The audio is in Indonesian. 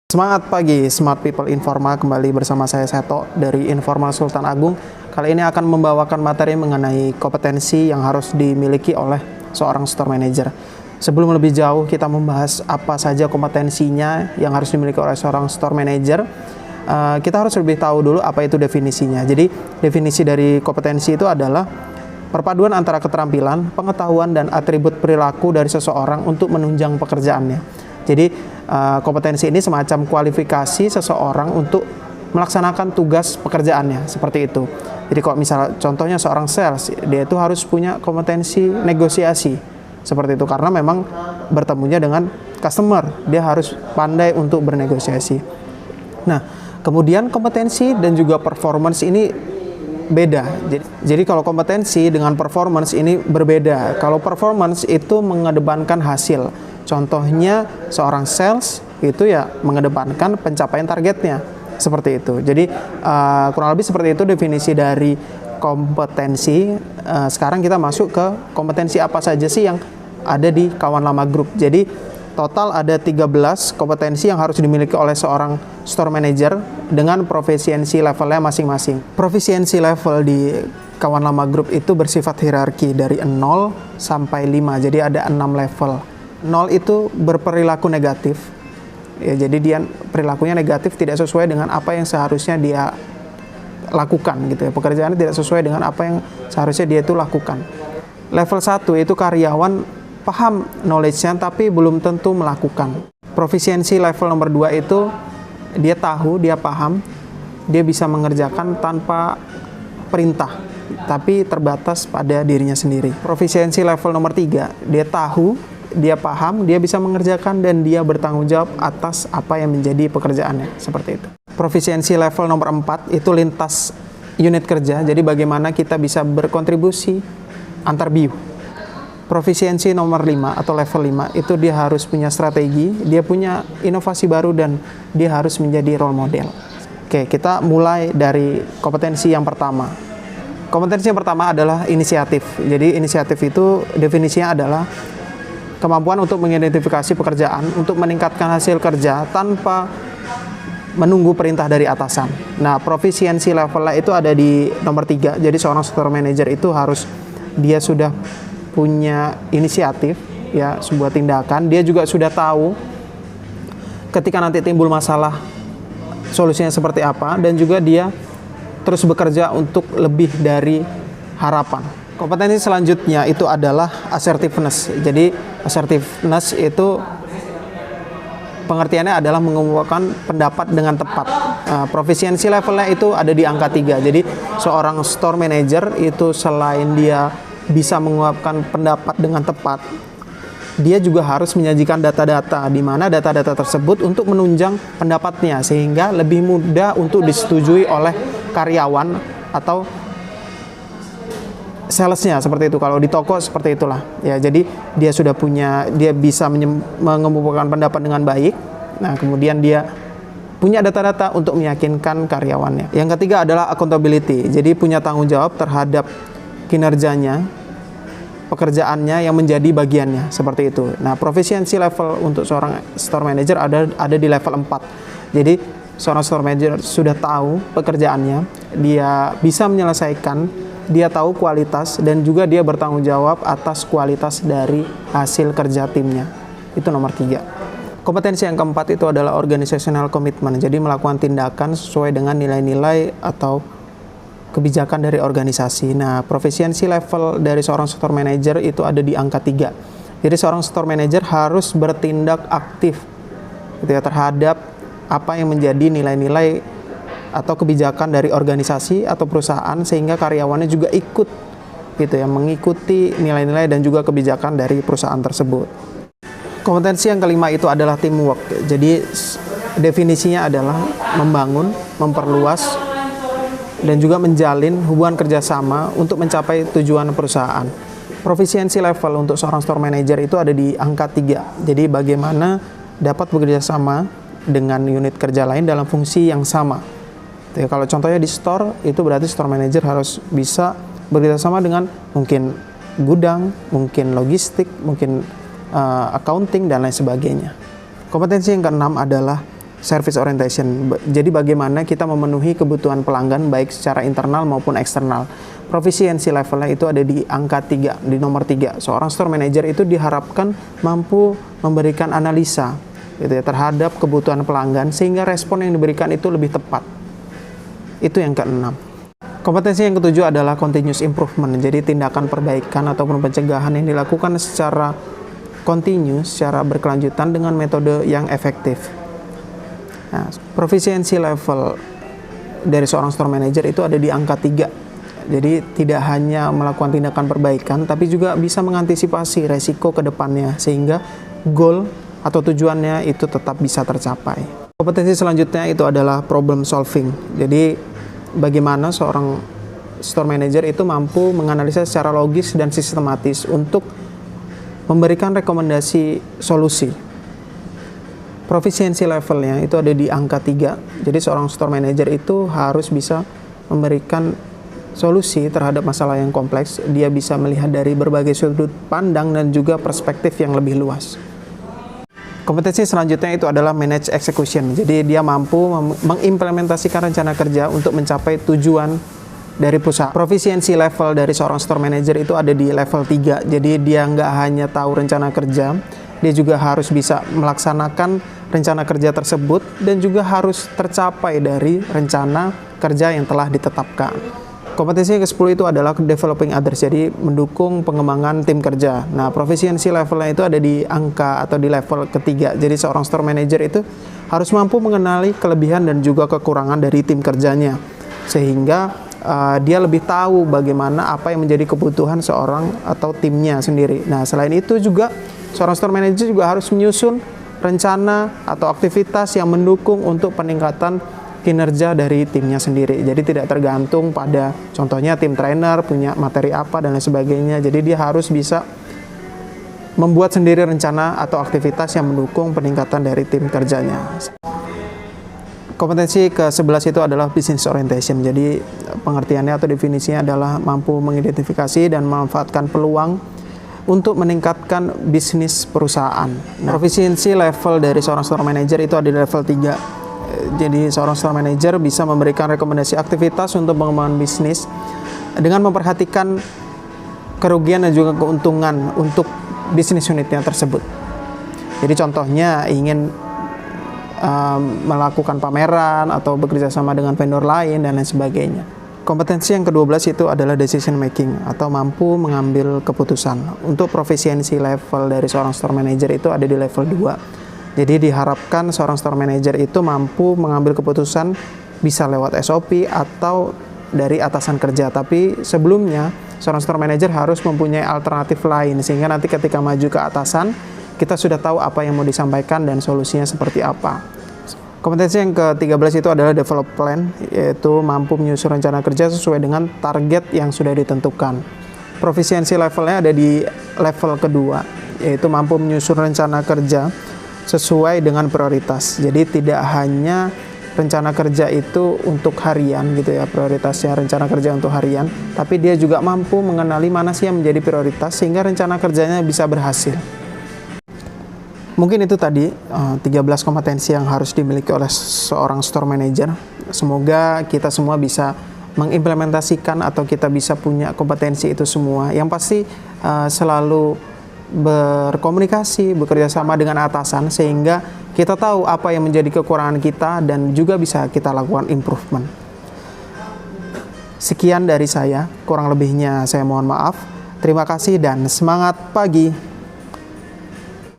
Semangat pagi, Smart People Informa, kembali bersama saya Seto dari Informa Sultan Agung. Kali ini akan membawakan materi mengenai kompetensi yang harus dimiliki oleh seorang store manager. Sebelum lebih jauh kita membahas apa saja kompetensinya yang harus dimiliki oleh seorang store manager, kita harus lebih tahu dulu apa itu definisinya. Jadi definisi dari kompetensi itu adalah perpaduan antara keterampilan, pengetahuan, dan atribut perilaku dari seseorang untuk menunjang pekerjaannya. Jadi kompetensi ini semacam kualifikasi seseorang untuk melaksanakan tugas pekerjaannya, seperti itu. Jadi kalau misalnya contohnya seorang sales, dia itu harus punya kompetensi negosiasi, seperti itu. Karena memang bertemunya dengan customer, dia harus pandai untuk bernegosiasi. Nah, kemudian kompetensi dan juga performance ini beda. Jadi kalau kompetensi dengan performance ini berbeda. Kalau performance itu mengedepankan hasil. Contohnya seorang sales itu ya mengedepankan pencapaian targetnya, seperti itu. Jadi kurang lebih seperti itu definisi dari kompetensi. Sekarang kita masuk ke kompetensi apa saja sih yang ada di Kawan Lama Group. Jadi total ada 13 kompetensi yang harus dimiliki oleh seorang store manager dengan profesiensi levelnya masing-masing. Profesiensi level di Kawan Lama Group itu bersifat hierarki dari 0 sampai 5. Jadi ada 6 level. 0 itu berperilaku negatif. Ya, jadi dia perilakunya negatif, tidak sesuai dengan apa yang seharusnya dia lakukan gitu ya. Pekerjaannya tidak sesuai dengan apa yang seharusnya dia itu lakukan. Level 1 itu karyawan paham knowledge-nya tapi belum tentu melakukan. Profisiensi level nomor 2 itu dia tahu, dia paham, dia bisa mengerjakan tanpa perintah, tapi terbatas pada dirinya sendiri. Profisiensi level nomor 3, dia tahu, dia paham, dia bisa mengerjakan, dan dia bertanggung jawab atas apa yang menjadi pekerjaannya, seperti itu. Profisiensi level nomor 4 itu lintas unit kerja, jadi bagaimana kita bisa berkontribusi antar BU. Profisiensi nomor 5 atau level 5 itu dia harus punya strategi, dia punya inovasi baru, dan dia harus menjadi role model. Oke, kita mulai dari kompetensi yang pertama. Kompetensi yang pertama adalah inisiatif. Jadi inisiatif itu definisinya adalah kemampuan untuk mengidentifikasi pekerjaan, untuk meningkatkan hasil kerja tanpa menunggu perintah dari atasan. Nah, profisiensi levelnya itu ada di nomor 3. Jadi seorang store manager itu harus dia sudah punya inisiatif, ya, sebuah tindakan. Dia juga sudah tahu ketika nanti timbul masalah solusinya seperti apa, dan juga dia terus bekerja untuk lebih dari harapan. Kompetensi selanjutnya itu adalah assertiveness. Jadi assertiveness itu pengertiannya adalah mengumpulkan pendapat dengan tepat. Profisiensi levelnya itu ada di angka 3. Jadi seorang store manager itu selain dia bisa mengungkapkan pendapat dengan tepat, dia juga harus menyajikan data-data, di mana data-data tersebut untuk menunjang pendapatnya sehingga lebih mudah untuk disetujui oleh karyawan atau salesnya, seperti itu. Kalau di toko seperti itulah ya. Jadi dia sudah punya, dia bisa mengumpulkan pendapat dengan baik. Nah, kemudian dia punya data-data untuk meyakinkan karyawannya. Yang ketiga adalah accountability. Jadi punya tanggung jawab terhadap kinerjanya, pekerjaannya yang menjadi bagiannya, seperti itu. Nah, profisiensi level untuk seorang store manager ada di level 4. Jadi seorang store manager sudah tahu pekerjaannya, dia bisa menyelesaikan, dia tahu kualitas, dan juga dia bertanggung jawab atas kualitas dari hasil kerja timnya. Itu nomor 3. Kompetensi yang keempat itu adalah organizational commitment. Jadi melakukan tindakan sesuai dengan nilai-nilai atau kebijakan dari organisasi. Nah, profisiensi level dari seorang store manager itu ada di angka 3. Jadi seorang store manager harus bertindak aktif gitu ya, terhadap apa yang menjadi nilai-nilai atau kebijakan dari organisasi atau perusahaan, sehingga karyawannya juga ikut gitu ya, mengikuti nilai-nilai dan juga kebijakan dari perusahaan tersebut. Kompetensi yang kelima itu adalah teamwork. Jadi definisinya adalah membangun, memperluas, dan juga menjalin hubungan kerjasama untuk mencapai tujuan perusahaan. Profisiensi level untuk seorang store manager itu ada di angka 3. Jadi bagaimana dapat bekerja sama dengan unit kerja lain dalam fungsi yang sama. Ya, kalau contohnya di store, itu berarti store manager harus bisa bekerja sama dengan mungkin gudang, mungkin logistik, mungkin accounting, dan lain sebagainya. Kompetensi yang keenam adalah service orientation. Jadi bagaimana kita memenuhi kebutuhan pelanggan baik secara internal maupun eksternal. Proficiency levelnya itu ada di angka 3, di nomor 3. Seorang store manager itu diharapkan mampu memberikan analisa gitu ya, terhadap kebutuhan pelanggan sehingga respon yang diberikan itu lebih tepat. Itu yang keenam. Kompetensi yang ketujuh adalah continuous improvement. Jadi tindakan perbaikan ataupun pencegahan yang dilakukan secara continuous, secara berkelanjutan dengan metode yang efektif. Nah, proficiency level dari seorang store manager itu ada di angka 3. Jadi tidak hanya melakukan tindakan perbaikan, tapi juga bisa mengantisipasi resiko ke depannya sehingga goal atau tujuannya itu tetap bisa tercapai. Kompetensi selanjutnya itu adalah problem solving. Jadi bagaimana seorang store manager itu mampu menganalisa secara logis dan sistematis untuk memberikan rekomendasi solusi. Proficiency levelnya itu ada di angka 3. Jadi seorang store manager itu harus bisa memberikan solusi terhadap masalah yang kompleks. Dia bisa melihat dari berbagai sudut pandang dan juga perspektif yang lebih luas. Kompetensi selanjutnya itu adalah manage execution. Jadi dia mampu mengimplementasikan rencana kerja untuk mencapai tujuan dari perusahaan. Proficiency level dari seorang store manager itu ada di level 3. Jadi dia nggak hanya tahu rencana kerja, dia juga harus bisa melaksanakan rencana kerja tersebut dan juga harus tercapai dari rencana kerja yang telah ditetapkan. Kompetensi yang ke-10 itu adalah developing others, jadi mendukung pengembangan tim kerja. Nah, proficiency levelnya itu ada di angka atau di level ketiga. Jadi seorang store manager itu harus mampu mengenali kelebihan dan juga kekurangan dari tim kerjanya, sehingga dia lebih tahu bagaimana apa yang menjadi kebutuhan seorang atau timnya sendiri. Nah, selain itu juga seorang store manager juga harus menyusun rencana atau aktivitas yang mendukung untuk peningkatan kinerja dari timnya sendiri. Jadi tidak tergantung pada contohnya tim trainer punya materi apa dan lain sebagainya. Jadi dia harus bisa membuat sendiri rencana atau aktivitas yang mendukung peningkatan dari tim kerjanya. Kompetensi ke-11 itu adalah business orientation. Jadi pengertiannya atau definisinya adalah mampu mengidentifikasi dan memanfaatkan peluang untuk meningkatkan bisnis perusahaan. Proficiency level dari seorang store manager itu ada di level 3. Jadi seorang store manager bisa memberikan rekomendasi aktivitas untuk pengembangan bisnis dengan memperhatikan kerugian dan juga keuntungan untuk bisnis unitnya tersebut. Jadi contohnya ingin melakukan pameran atau bekerja sama dengan vendor lain dan lain sebagainya. Kompetensi yang ke-12 itu adalah decision making atau mampu mengambil keputusan. Untuk proficiency level dari seorang store manager itu ada di level 2. Jadi diharapkan seorang store manager itu mampu mengambil keputusan bisa lewat SOP atau dari atasan kerja. Tapi sebelumnya seorang store manager harus mempunyai alternatif lain sehingga nanti ketika maju ke atasan kita sudah tahu apa yang mau disampaikan dan solusinya seperti apa. Kompetensi yang ke-13 itu adalah develop plan, yaitu mampu menyusun rencana kerja sesuai dengan target yang sudah ditentukan. Proficiency levelnya ada di level kedua, yaitu mampu menyusun rencana kerja sesuai dengan prioritas. Jadi tidak hanya rencana kerja itu untuk harian gitu ya, prioritasnya rencana kerja untuk harian, tapi dia juga mampu mengenali mana sih yang menjadi prioritas sehingga rencana kerjanya bisa berhasil. Mungkin itu tadi 13 kompetensi yang harus dimiliki oleh seorang store manager. Semoga kita semua bisa mengimplementasikan atau kita bisa punya kompetensi itu semua. Yang pasti selalu berkomunikasi, bekerja sama dengan atasan sehingga kita tahu apa yang menjadi kekurangan kita dan juga bisa kita lakukan improvement. Sekian dari saya, kurang lebihnya saya mohon maaf. Terima kasih dan semangat pagi.